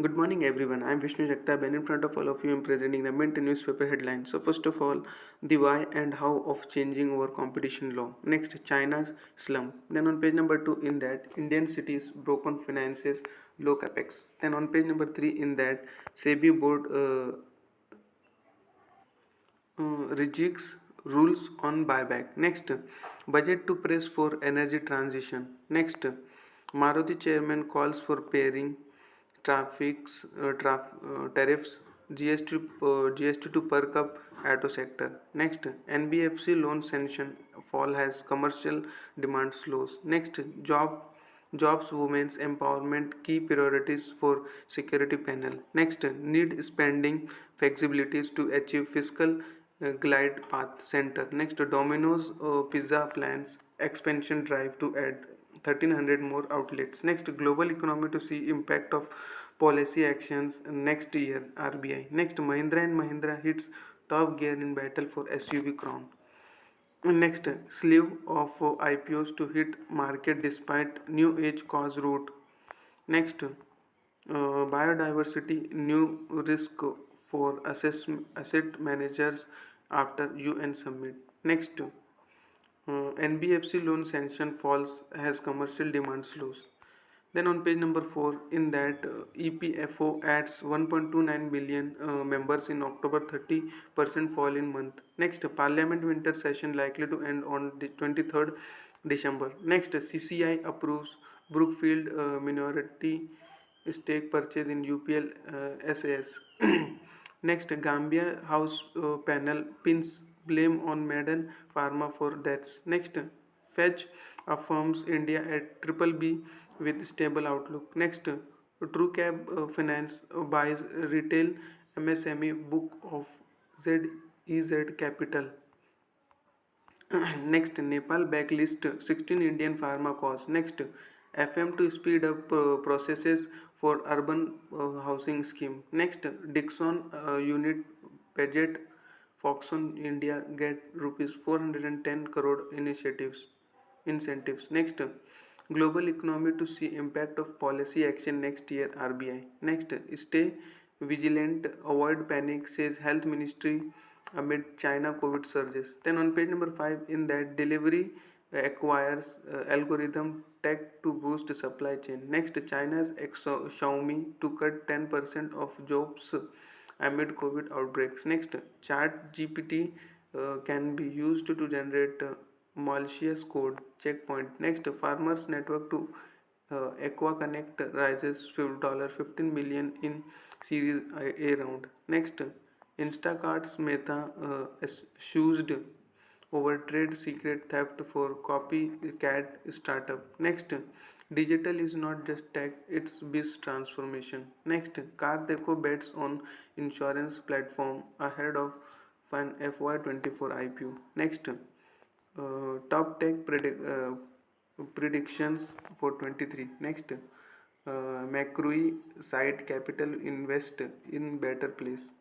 Good morning, everyone. I'm Vishnu Jagtap, and in front of all of you, I'm presenting the Mint newspaper headlines. So, first of all, the why and how of changing our competition law. Next, China's slump. Then, on page number 2, in that, Indian cities broken finances, low capex. Then, on page number 3, in that, SEBI board rejigs rules on buyback. Next, budget to press for energy transition. Next, Maruti chairman calls for pairing tariffs GST to perk up auto sector. Next, NBFC loan sanction fall has commercial demand slows. Next, jobs women's empowerment key priorities for security panel. Next, need spending flexibilities to achieve fiscal glide path center. Next, Domino's pizza plans expansion drive to add 1300 more outlets. Next, global economy to see impact of policy actions next year RBI. Next, Mahindra and Mahindra hits top gear in battle for SUV crown. Next, slew of IPOs to hit market despite new age cause route. Next, biodiversity new risk for asset managers after UN summit. Next, NBFC loan sanction falls as commercial demand slows. Then on page number 4, in that EPFO adds 1.29 billion members in October, 30% fall in month. Next, Parliament winter session likely to end on the 23rd December. Next, CCI approves Brookfield minority stake purchase in UPL SAS. Next, Gambia House panel pins blame on Maiden Pharma for deaths. Next, Fetch affirms India at triple B with stable outlook. Next, TrueCab Finance buys retail MSME book of ZEZ Capital. Next, Nepal backlist 16 Indian pharma cause. Next, FM to speed up processes for urban housing scheme. Next, Dixon unit budget Foxconn India get rupees 410 crore initiatives incentives. Next, global economy to see impact of policy action next year RBI. Next, stay vigilant, avoid panic, says health ministry amid China COVID surges. Then on page number 5, in that delivery acquires algorithm tech to boost supply chain. Next, China's Xiaomi to cut 10% of jobs amid COVID outbreaks. Next, Chat GPT can be used to generate malicious code. Checkpoint. Next, farmers network to Aqua Connect rises $15 million in Series A round. Next, Instacart's Meta accused over trade secret theft for copycat startup. Next, digital is not just tech, it's biz transformation. Next, Car bets on insurance platform ahead of Fun FY24 IPO. Next, top tech predictions for 23. Next, Macrui side capital invest in better place.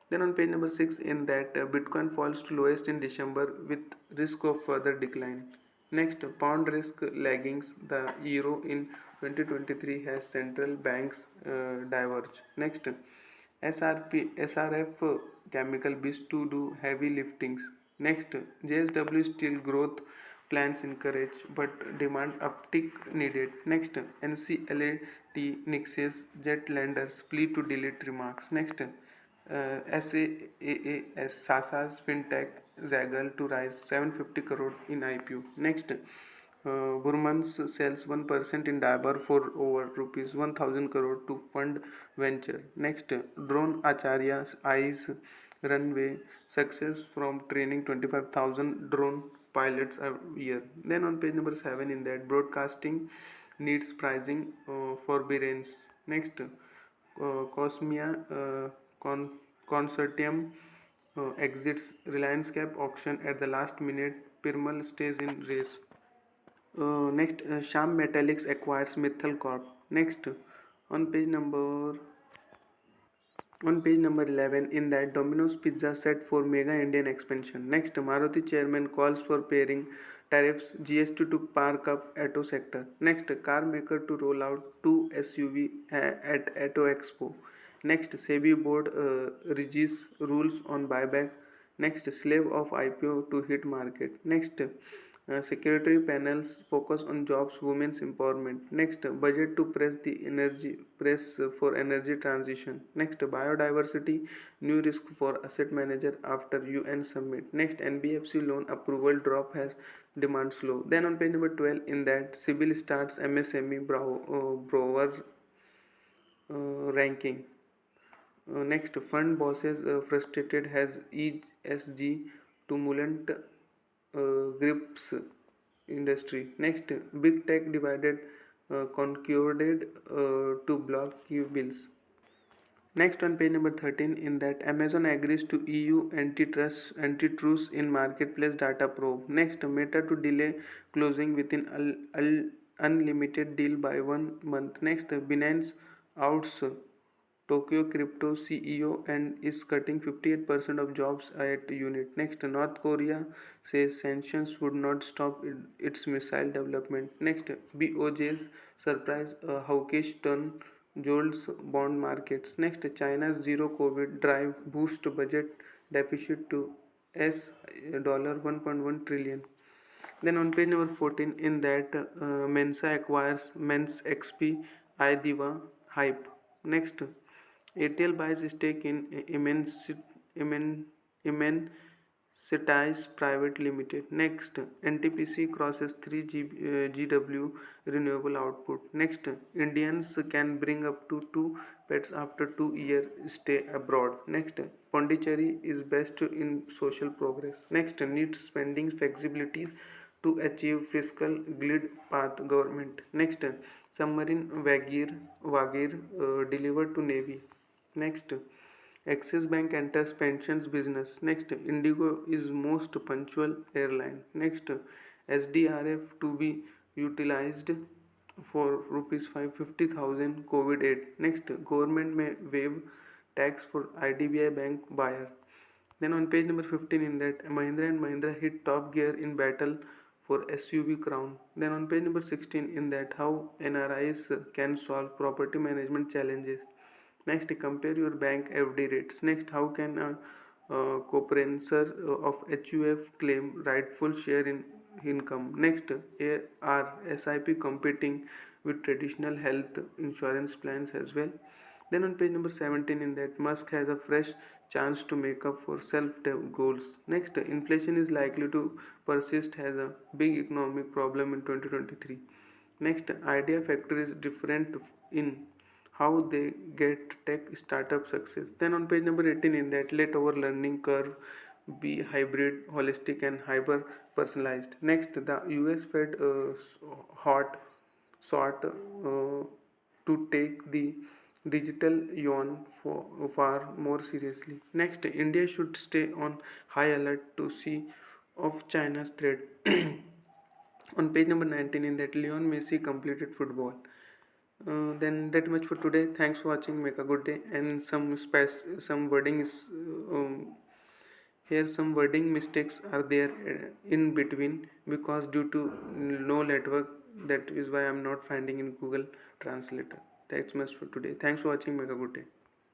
Then on page number 6, in that Bitcoin falls to lowest in December with risk of further decline. Next, pound risk laggings. The euro in 2023 has central banks diverge. Next, SRF chemical bids to do heavy liftings. Next, JSW Steel growth plans encourage but demand uptick needed. Next, NCLAT nixes jet lenders plea to delete remarks. Next, SAAS Sasa's fintech Zaggle to rise 750 crore in IPO. Next, Burmans sells 1% in Dabur for over rupees 1000 crore to fund venture. Next, Drone Acharya's eyes runway success from training 25,000 drone pilots a year. Then on page number 7, in that broadcasting needs pricing forbearance. Next, Cosmia Consortium exits Reliance Cap auction at the last minute. Pirmal stays in race. Next, Sham Metallics acquires Mithal Corp. Next, on page number on page number 11, in that Domino's Pizza set for mega Indian expansion. Next, Maruti chairman calls for pairing tariffs, GST to park up auto sector. Next, car maker to roll out 2 SUV at Auto Expo. Next, SEBI board regimes rules on buyback. Next, slave of IPO to hit market. Next, secretary panels focus on jobs, women's empowerment. Next, budget to press for energy transition. Next, biodiversity, new risk for asset manager after UN summit. Next, NBFC loan approval drop has demand slow. Then on page number 12, in that civil starts MSME Brower ranking. Next, fund bosses frustrated has ESG turbulent grips industry. Next, big tech divided concorded to block key bills. Next on page number 13, in that Amazon agrees to EU antitrust in marketplace data probe. Next, Meta to delay closing within unlimited deal by 1 month. Next, Binance outs Tokyo Crypto CEO and is cutting 58% of jobs at unit. Next, North Korea says sanctions would not stop its missile development. Next, BOJ's surprise hawkish turn jolts bond markets. Next, China's zero COVID drive boost budget deficit to S $1.1 trillion. Then on page number 14, in that Mensa acquires Men's XP iDiva hype. Next, ATL buys stake in Imensitize Private Limited. Next, NTPC crosses 3 GW renewable output. Next, Indians can bring up to 2 pets after 2 year stay abroad. Next, Pondicherry is best in social progress. Next, needs spending flexibilities to achieve fiscal glide path government. Next, submarine Wagir delivered to Navy. Next, Axis Bank enters pensions business. Next, Indigo is most punctual airline. Next, SDRF to be utilized for rupees 550,000 COVID aid. Next, government may waive tax for IDBI bank buyer. Then on page number 15, in that Mahindra and Mahindra hit top gear in battle for SUV crown. Then on page number 16, in that how NRIs can solve property management challenges. Next, compare your bank FD rates. Next, how can a co-preneur of HUF claim rightful share in income? Next, are SIP competing with traditional health insurance plans as well? Then on page number 17, in that Musk has a fresh chance to make up for self goals. Next, inflation is likely to persist as a big economic problem in 2023. Next, Idea Factory is different in how they get tech startup success. Then on page number 18, in that let our learning curve be hybrid, holistic and hyper personalized. Next, the US Fed hot sought to take the digital yuan for far more seriously. Next, India should stay on high alert to see of China's threat. On page number 19, in that Leon Messi completed football. Then that much for today. Thanks for watching. Make a good day. And some wording is here. Some wording mistakes are there in between because due to no network. That is why I'm not finding in Google Translator. That's much for today. Thanks for watching. Make a good day.